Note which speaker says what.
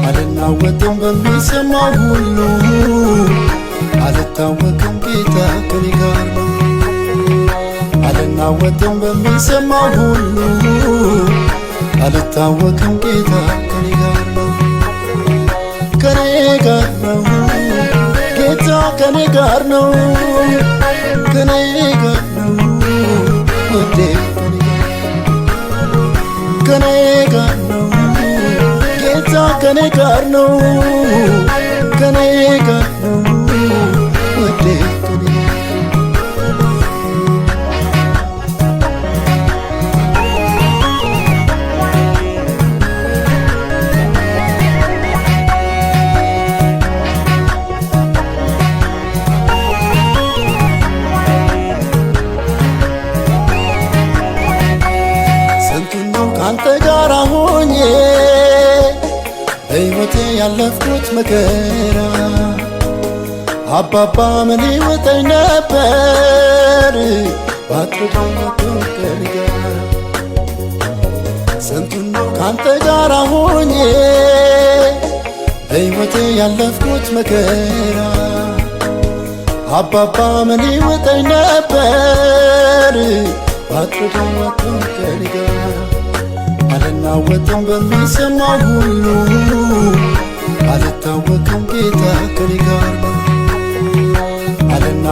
Speaker 1: አልናወጥም በሚሰማው ሁሉ አልታወቅም ጌታ ከኔ ጋር ነው አልናወጥም በሚሰማው ሁሉ አልታወቅም ጌታ ከኔ ጋር ነው ከኔ ጋር ነው ጌታ ከኔ ጋር ነው ከኔ ጋር ነው ወዴ ከኔ ጋር ነው ጌታ ከኔ ጋር ነው ከኔ ጋር ነው ወዴ ካንተ ጋር ሆኜ በሕይወቴ ያለፍኩት መከራ አባባ ምን ይወጣኝ ነበር ባትረዳኝ ከኔ ጋር ስንቱን ነው ካንተ ጋር ሆኜ በሕይወቴ ያለፍኩት መከራ አባባ ምን ይወጣኝ ነበር ባትረዳኝ ከኔ ጋር አልናወጥም በሚሰማው ሁሉ አልታወቅም ጌታ ከኔ ጋር ነው